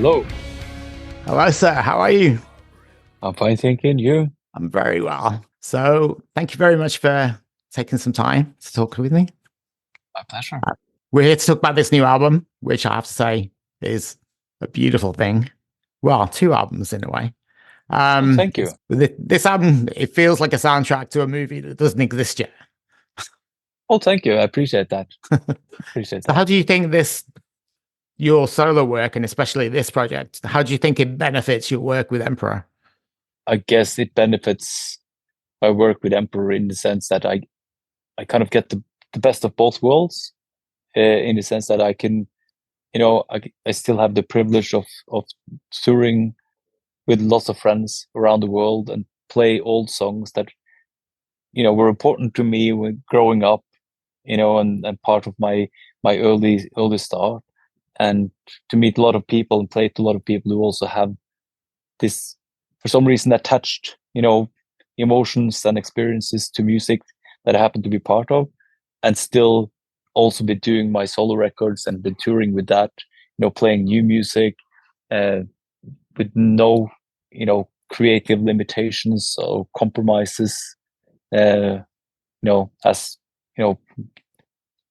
Hello. Hello, sir. How are you? I'm fine, thanking you. I'm very well. So, thank you very much for taking some time to talk with me. My pleasure. Uh, We're here to talk about this new album, which I have to say is a beautiful thing. Well, two albums in a way. Oh, thank you. This album, it feels like a soundtrack to a movie that doesn't exist yet. Oh, thank you. I appreciate that. Appreciate So, how that. do you think your solo work, and especially this project, how do you think it benefits your work with Emperor? I guess it benefits my work with Emperor in the sense that I kind of get the best of both worlds, in the sense that I can, I still have the privilege of touring with lots of friends around the world and play old songs that, were important to me when growing up, and part of my early start. And to meet a lot of people and play to a lot of people who also have this, for some reason, attached, emotions and experiences to music that I happen to be part of, and still also be doing my solo records and been touring with that, playing new music, uh, with no, creative limitations or compromises, as, you know,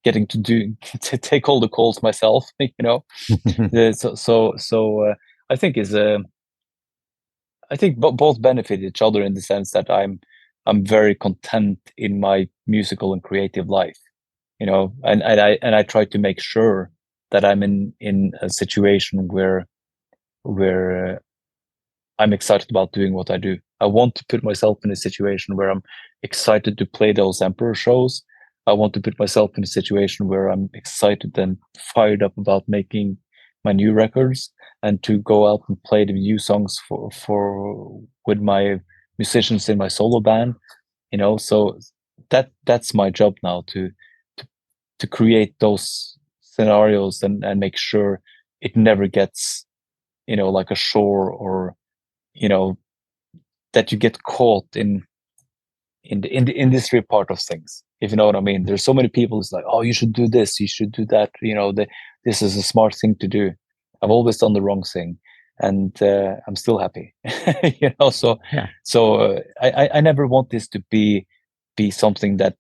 getting to do to take all the calls myself, So I think both benefit each other in the sense that I'm very content in my musical and creative life, and I try to make sure that I'm in a situation where I'm excited about doing what I do. I want to put myself in a situation where I'm excited to play those Emperor shows. I want to put myself in a situation where I'm excited and fired up about making my new records and to go out and play the new songs for with my musicians in my solo band. So that's my job now to to create those scenarios and make sure it never gets like a chore, or you know that you get caught in the industry part of things, if you know what I mean. There's so many people who's like, oh, you should do this, you should do that, this is a smart thing to do. I've always done the wrong thing, and I'm still happy. So Yeah. I never want this to be something that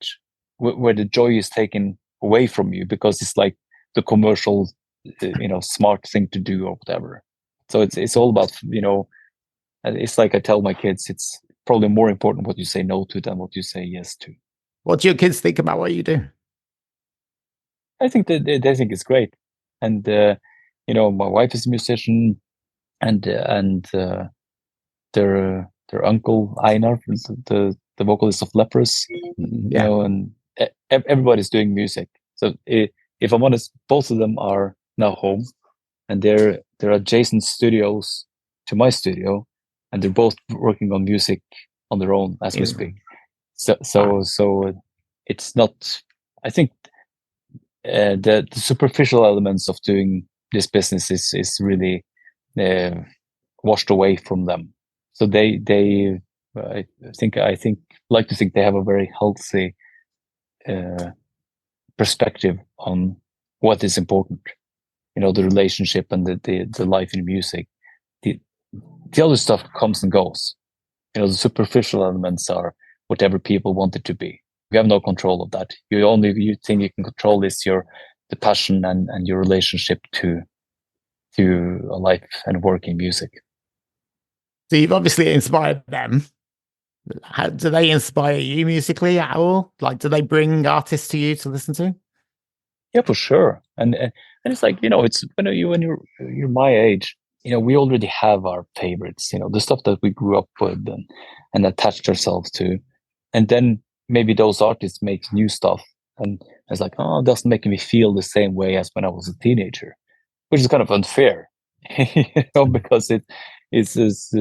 where the joy is taken away from you because it's like the commercial smart thing to do or whatever. So it's all about, and it's like I tell my kids, it's probably more important what you say no to than what you say yes to. What do your kids think about what you do? I think that they think it's great, and my wife is a musician, and their uncle Einar, the vocalist of Leprous, Yeah. and everybody's doing music. So if I'm honest, both of them are now home, and they're adjacent studios to my studio, and they're both working on music on their own as we speak. So Wow. so so it's not. I think the superficial elements of doing this business is really uh, washed away from them. So they I think like to think they have a very healthy uh, perspective on what is important. The relationship and the life in music. The the other stuff comes and goes. The superficial elements are whatever people want it to be. You have no control of that. You think you can control is the passion and your relationship to a life and work in music. So you've obviously inspired them. How do they inspire you musically at all? Like, do they bring artists to you to listen to? Yeah, for sure. And it's like, it's when you're my age, we already have our favorites, the stuff that we grew up with and attached ourselves to. And then maybe those artists make new stuff, and it's like, oh, it doesn't make me feel the same way as when I was a teenager, which is kind of unfair, because it's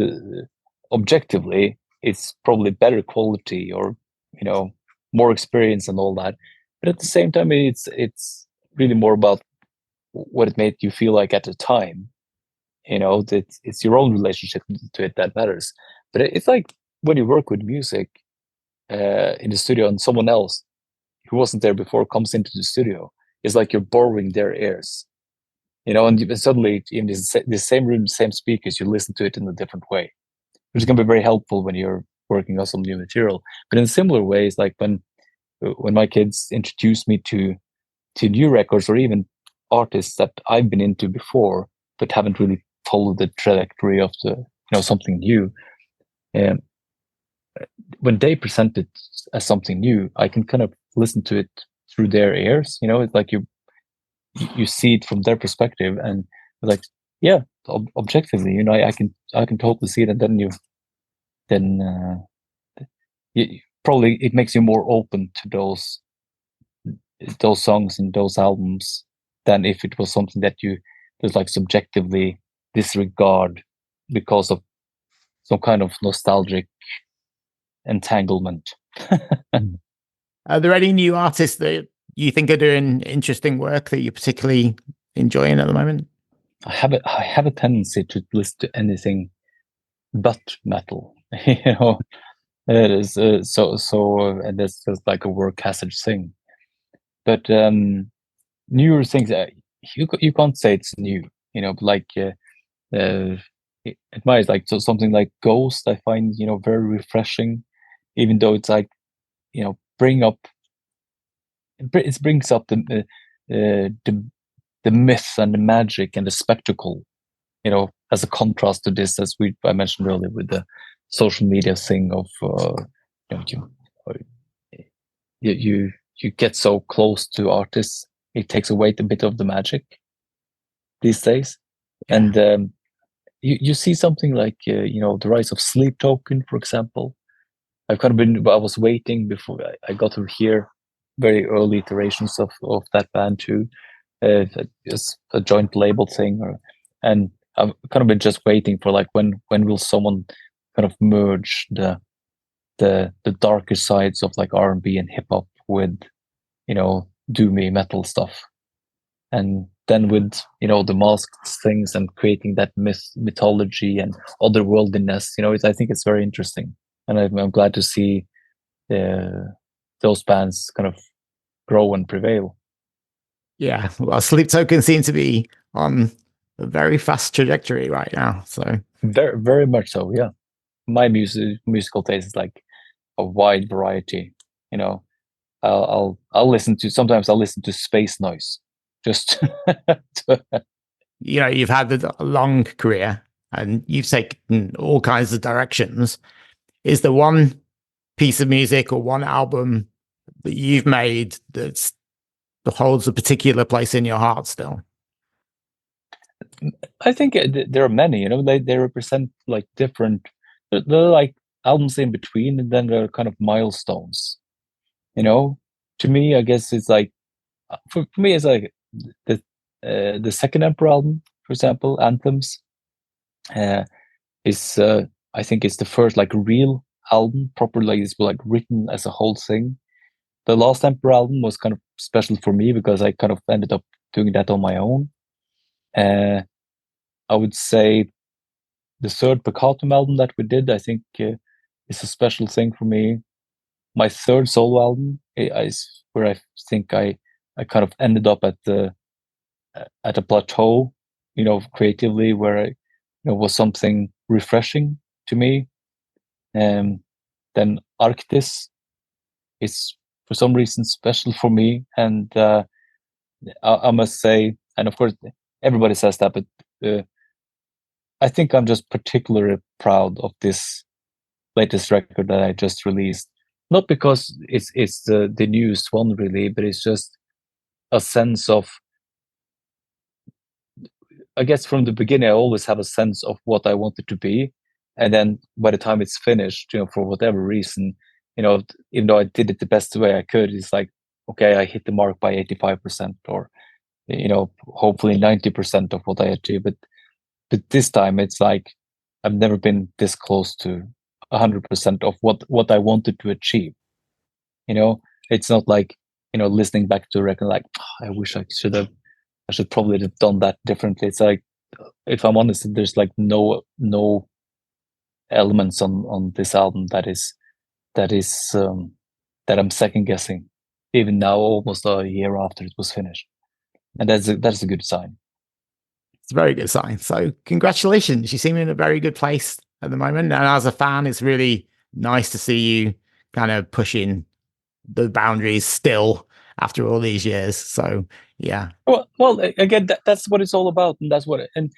objectively it's probably better quality, or more experience and all that. But at the same time, it's really more about what it made you feel like at the time. It's your own relationship to it that matters. But it's like when you work with music in the studio, and someone else who wasn't there before comes into the studio, it's like you're borrowing their ears. and suddenly in the same room, the same speakers, you listen to it in a different way, which is going to be very helpful when you're working on some new material. But in similar ways, like when my kids introduce me to new records or even artists that I've been into before but haven't really followed the trajectory of something new. And when they present it as something new, I can kind of listen to it through their ears. It's like you see it from their perspective, and like, yeah, objectively, I can totally see it, and then probably it makes you more open to those songs and those albums than if it was something that you just like subjectively disregard because of some kind of nostalgic entanglement. Are there any new artists that you think are doing interesting work that you're particularly enjoying at the moment? I have a tendency to listen to anything but metal. It is and that's just like a work hazard thing. But newer things, you can't say it's new. But like it might, like, so something like Ghost, I find very refreshing, even though it's like bring up it brings up the myth and the magic and the spectacle, as a contrast to this, as I mentioned earlier, with the social media thing of you know, you get so close to artists, it takes away a bit of the magic these days. Yeah. And you see something like the rise of Sleep Token, for example. I was waiting before I got to hear very early iterations of that band too. It's a joint label thing, and I've kind of been just waiting for, like, when will someone kind of merge the darker sides of like R&B and hip hop with doomy metal stuff, and then with the masked things and creating that mythology and otherworldliness. I think it's very interesting, and I'm glad to see those bands kind of grow and prevail. Yeah, well, Sleep Token seem to be on a very fast trajectory right now. So Very, very much so. Yeah, my musical taste is like a wide variety. I'll listen to, sometimes I'll listen to space noise just you've had a long career and you've taken all kinds of directions. Is there one piece of music or one album that you've made that holds a particular place in your heart still? I think there are many. They represent like different. They're like albums in between, and then they're kind of milestones. To me, I guess it's like, for me, it's like the second Emperor album, for example, Anthems, is I think it's the first like real album, properly is like written as a whole thing. The last Emperor album was kind of special for me because I kind of ended up doing that on my own. I would say the third Peccatum album that we did, I think, is a special thing for me. My third solo album is where I think I kind of ended up at a plateau, creatively, where was something refreshing to me. Then Arctis is for some reason special for me, and I must say, and of course everybody says that, but I think I'm just particularly proud of this latest record that I just released. Not because it's the newest one really, but it's just a sense of, I guess from the beginning I always have a sense of what I want it to be, and then by the time it's finished, for whatever reason, even though I did it the best way I could, it's like, okay, I hit the mark by 85%, or hopefully 90% of what I achieved. But this time it's like I've never been this close to 100% of what I wanted to achieve. It's not like listening back to a record like, "Oh, I wish I should probably have done that differently." It's like, if I'm honest, there's like no elements on this album that I'm second guessing, even now, almost a year after it was finished, and that's a good sign. It's a very good sign. So congratulations. You seem in a very good place at the moment. And as a fan, it's really nice to see you kind of pushing the boundaries still after all these years. So yeah. Well, again, that's what it's all about, and that's what. And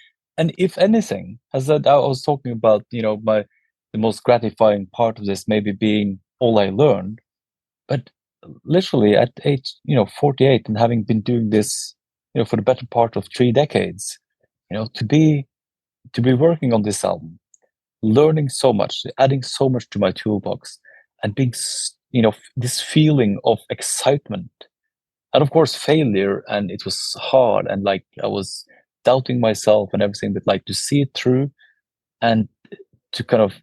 if anything, as I was talking about, the most gratifying part of this maybe being all I learned, but literally at age 48 and having been doing this for the better part of 3 decades, to be working on this album, learning so much, adding so much to my toolbox, and being this feeling of excitement, and of course failure, and it was hard, and like I was doubting myself and everything, but like to see it through, and to kind of,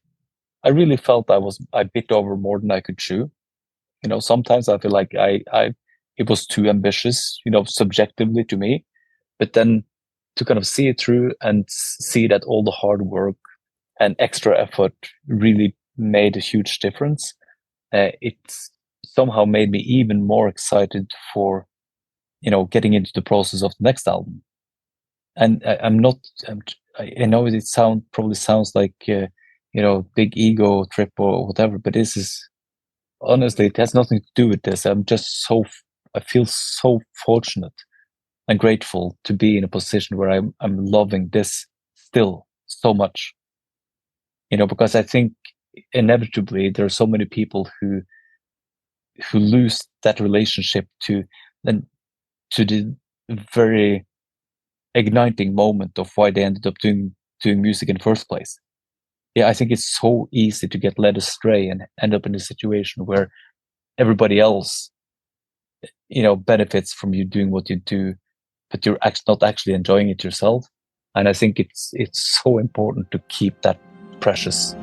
I really felt I bit over more than I could chew. Sometimes I feel like I it was too ambitious, subjectively to me, but then to kind of see it through and see that all the hard work and extra effort really made a huge difference. It's somehow made me even more excited for getting into the process of the next album. And I'm not. I know probably sounds like big ego trip or whatever, but this is honestly, it has nothing to do with this. I feel so fortunate and grateful to be in a position where I'm loving this still so much. Because I think inevitably there are so many people who lose that relationship to the very igniting moment of why they ended up doing music in the first place. Yeah, I think it's so easy to get led astray and end up in a situation where everybody else, benefits from you doing what you do, but you're not actually enjoying it yourself. And I think it's so important to keep that precious.